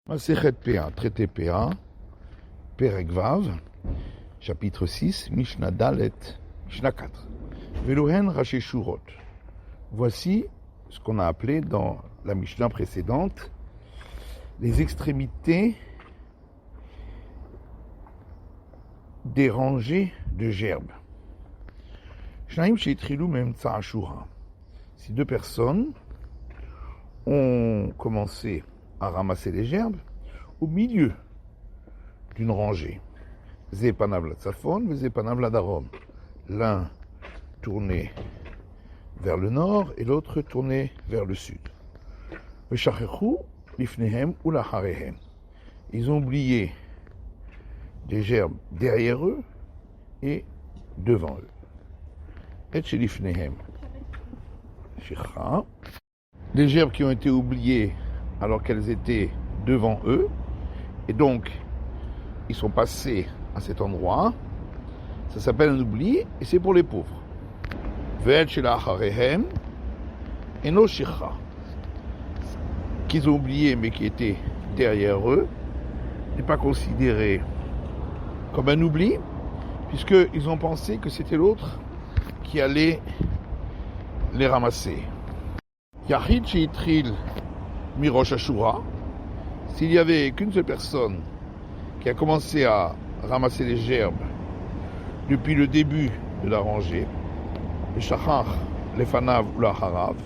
Masechet PA, traité PA, Perek Vav, chapitre 6, Mishnah Dalet, Mishnah 4. Velohen Rashi Shurot. Voici ce qu'on a appelé dans la Mishnah précédente les extrémités des rangées de gerbes. Shnaim Sheitrilou Memtsa Ashura. Si deux personnes ont commencé à ramasser les gerbes au milieu d'une rangée. Zepanav la Tzafon, Zepanav la Darom. L'un tourné vers le nord et l'autre tourné vers le sud. Veshachechu lifnehem ou lacharehem. Ils ont oublié des gerbes derrière eux et devant eux. Et chez lifnehem. Shikha. Les gerbes qui ont été oubliées alors qu'elles étaient devant eux, et donc ils sont passés à cet endroit, ça s'appelle un oubli, et c'est pour les pauvres. Ve'et shelacharehem eno shicha, qu'ils ont oublié mais qui étaient derrière eux, n'est pas considéré comme un oubli, puisqu'ils ont pensé que c'était l'autre qui allait les ramasser. Yahid sheitril Mirosh Ashura, s'il n'y avait qu'une seule personne qui a commencé à ramasser les gerbes depuis le début de la rangée, le Shachar, le Fanav ou la Harav,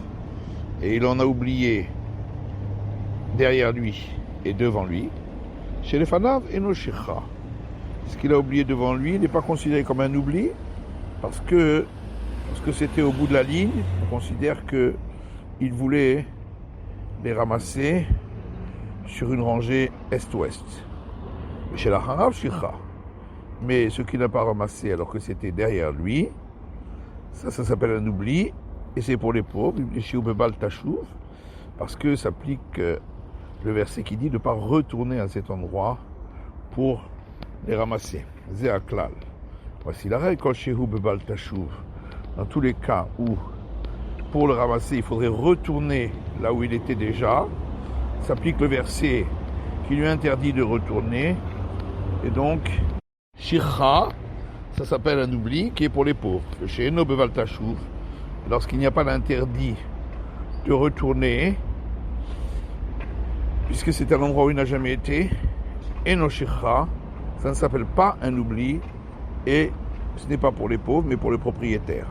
et il en a oublié derrière lui et devant lui, chez les Fanav et nos Shicha. Ce qu'il a oublié devant lui n'est pas considéré comme un oubli, parce que c'était au bout de la ligne, on considère qu'il voulait les ramasser sur une rangée est-ouest. Chez la Harav, Shicha. Mais ce qu'il n'a pas ramassé alors que c'était derrière lui, ça s'appelle un oubli, et c'est pour les pauvres, parce que s'applique le verset qui dit de ne pas retourner à cet endroit pour les ramasser. Zéaklal. Voici la règle, dans tous les cas où pour le ramasser, il faudrait retourner là où il était déjà. S'applique le verset qui lui interdit de retourner. Et donc, Shircha, ça s'appelle un oubli qui est pour les pauvres. Chez Eno Beval Tashuv, lorsqu'il n'y a pas d'interdit de retourner, puisque c'est un endroit où il n'a jamais été, Eno Shircha, ça ne s'appelle pas un oubli, et ce n'est pas pour les pauvres, mais pour le propriétaire.